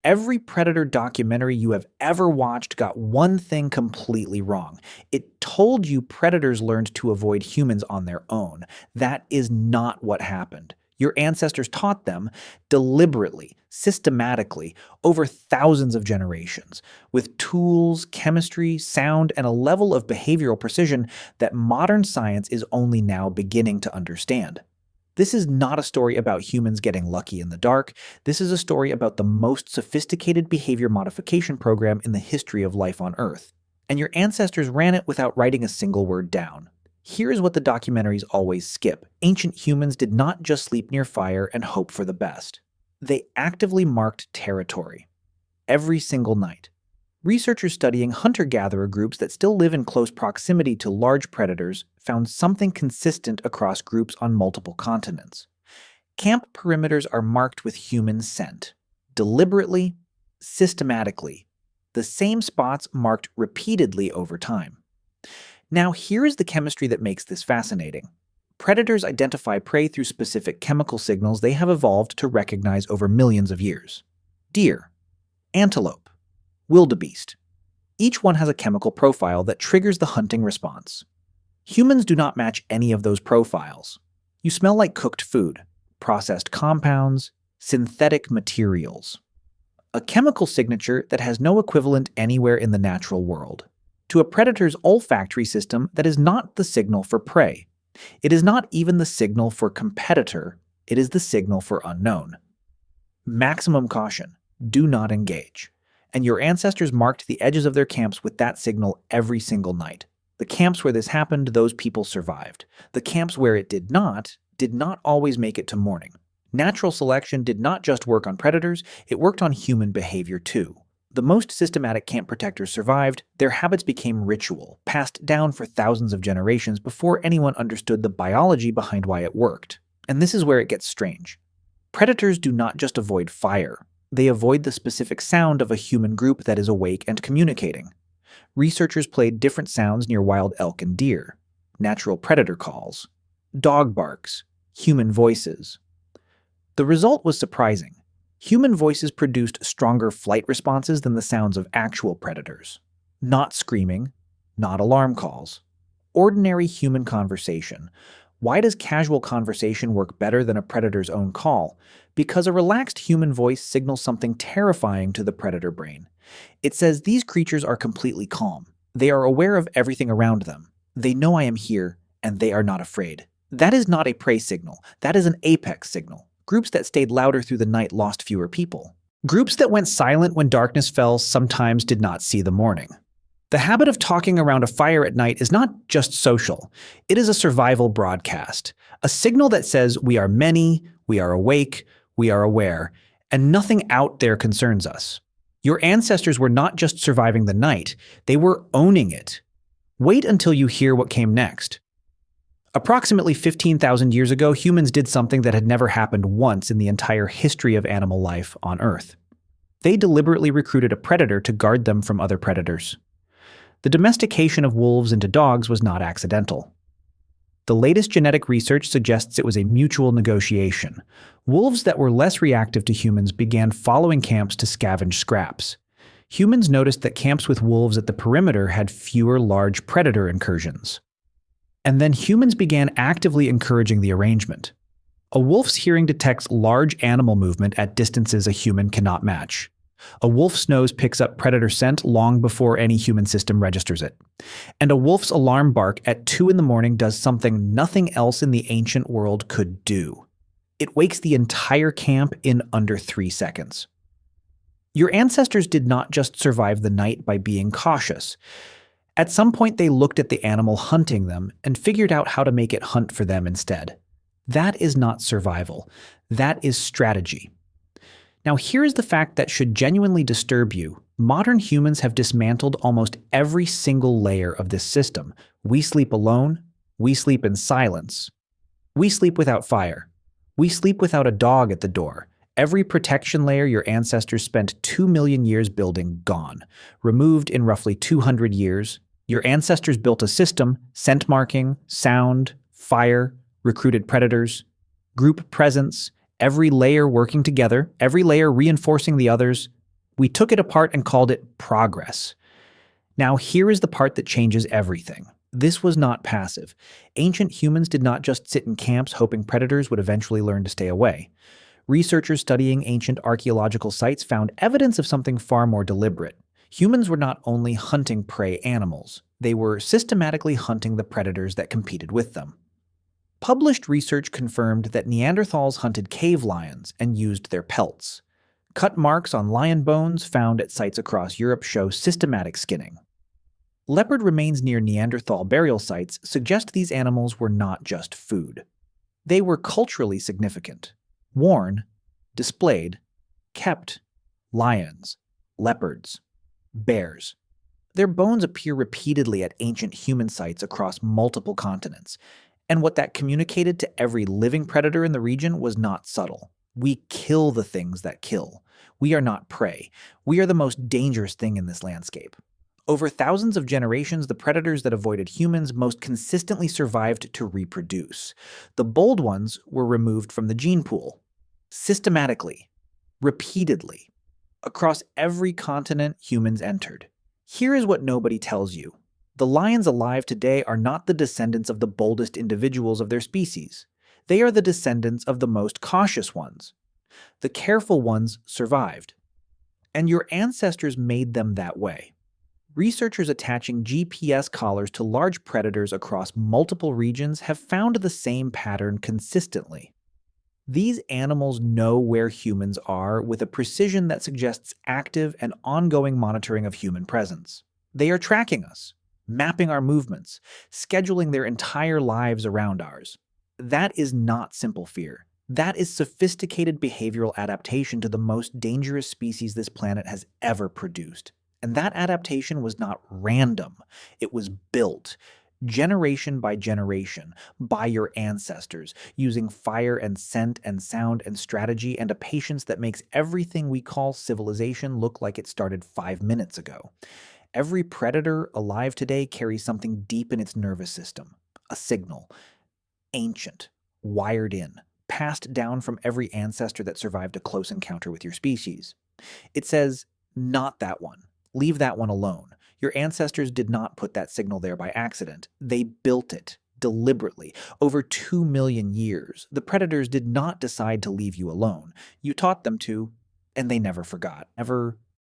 Every predator documentary you have ever watched got one thing completely wrong. It told you predators learned to avoid humans on their own. That is not what happened. Your ancestors taught them deliberately, systematically, over thousands of generations, with tools, chemistry, sound, and a level of behavioral precision that modern science is only now beginning to understand. This is not a story about humans getting lucky in the dark. This is a story about the most sophisticated behavior modification program in the history of life on Earth. And your ancestors ran it without writing a single word down. Here's what the documentaries always skip. Ancient humans did not just sleep near fire and hope for the best. They actively marked territory. Every single night. Researchers studying hunter-gatherer groups that still live in close proximity to large predators found something consistent across groups on multiple continents. Camp perimeters are marked with human scent. Deliberately, systematically. The same spots marked repeatedly over time. Now, here's the chemistry that makes this fascinating. Predators identify prey through specific chemical signals they have evolved to recognize over millions of years. Deer, antelope, wildebeest. Each one has a chemical profile that triggers the hunting response. Humans do not match any of those profiles. You smell like cooked food, processed compounds, synthetic materials. A chemical signature that has no equivalent anywhere in the natural world. To a predator's olfactory system, that is not the signal for prey. It is not even the signal for competitor. It is the signal for unknown. Maximum caution. Do not engage. And your ancestors marked the edges of their camps with that signal every single night. The camps where this happened, those people survived. The camps where it did not always make it to morning. Natural selection did not just work on predators, it worked on human behavior too. The most systematic camp protectors survived. Their habits became ritual, passed down for thousands of generations before anyone understood the biology behind why it worked. And this is where it gets strange. Predators do not just avoid fire. They avoid the specific sound of a human group that is awake and communicating. Researchers played different sounds near wild elk and deer. Natural predator calls. Dog barks. Human voices. The result was surprising. Human voices produced stronger flight responses than the sounds of actual predators. Not screaming, not alarm calls. Ordinary human conversation. Why does casual conversation work better than a predator's own call? Because a relaxed human voice signals something terrifying to the predator brain. It says these creatures are completely calm. They are aware of everything around them. They know I am here, and they are not afraid. That is not a prey signal. That is an apex signal. Groups that stayed louder through the night lost fewer people. Groups that went silent when darkness fell sometimes did not see the morning. The habit of talking around a fire at night is not just social. It is a survival broadcast. A signal that says we are many, we are awake, we are aware, and nothing out there concerns us. Your ancestors were not just surviving the night, they were owning it. Wait until you hear what came next. Approximately 15,000 years ago, humans did something that had never happened once in the entire history of animal life on Earth. They deliberately recruited a predator to guard them from other predators. The domestication of wolves into dogs was not accidental. The latest genetic research suggests it was a mutual negotiation. Wolves that were less reactive to humans began following camps to scavenge scraps. Humans noticed that camps with wolves at the perimeter had fewer large predator incursions. And then humans began actively encouraging the arrangement. A wolf's hearing detects large animal movement at distances a human cannot match. A wolf's nose picks up predator scent long before any human system registers it. And a wolf's alarm bark at 2 in the morning does something nothing else in the ancient world could do. It wakes the entire camp in under 3 seconds. Your ancestors did not just survive the night by being cautious. At some point, they looked at the animal hunting them and figured out how to make it hunt for them instead. That is not survival. That is strategy. Now, here's the fact that should genuinely disturb you. Modern humans have dismantled almost every single layer of this system. We sleep alone. We sleep in silence. We sleep without fire. We sleep without a dog at the door. Every protection layer your ancestors spent 2 million years building gone. Removed in roughly 200 years. Your ancestors built a system, scent marking, sound, fire, recruited predators, group presence, every layer working together, every layer reinforcing the others. We took it apart and called it progress. Now, here is the part that changes everything. This was not passive. Ancient humans did not just sit in camps hoping predators would eventually learn to stay away. Researchers studying ancient archaeological sites found evidence of something far more deliberate. Humans were not only hunting prey animals, they were systematically hunting the predators that competed with them. Published research confirmed that Neanderthals hunted cave lions and used their pelts. Cut marks on lion bones found at sites across Europe show systematic skinning. Leopard remains near Neanderthal burial sites suggest these animals were not just food. They were culturally significant. Worn, displayed, kept, lions, leopards, bears. Their bones appear repeatedly at ancient human sites across multiple continents, and what that communicated to every living predator in the region was not subtle. We kill the things that kill. We are not prey. We are the most dangerous thing in this landscape. Over thousands of generations, the predators that avoided humans most consistently survived to reproduce. The bold ones were removed from the gene pool. Systematically, repeatedly, across every continent humans entered. Here is what nobody tells you. The lions alive today are not the descendants of the boldest individuals of their species. They are the descendants of the most cautious ones. The careful ones survived. And your ancestors made them that way. Researchers attaching GPS collars to large predators across multiple regions have found the same pattern consistently. These animals know where humans are with a precision that suggests active and ongoing monitoring of human presence. They are tracking us, mapping our movements, scheduling their entire lives around ours. That is not simple fear. That is sophisticated behavioral adaptation to the most dangerous species this planet has ever produced. And that adaptation was not random. It was built, generation by generation, by your ancestors, using fire and scent and sound and strategy and a patience that makes everything we call civilization look like it started 5 minutes ago. Every predator alive today carries something deep in its nervous system, a signal, ancient, wired in, passed down from every ancestor that survived a close encounter with your species. It says, not that one. Leave that one alone. Your ancestors did not put that signal there by accident. They built it deliberately. Over 2 million years, the predators did not decide to leave you alone. You taught them to, and they never forgot. Never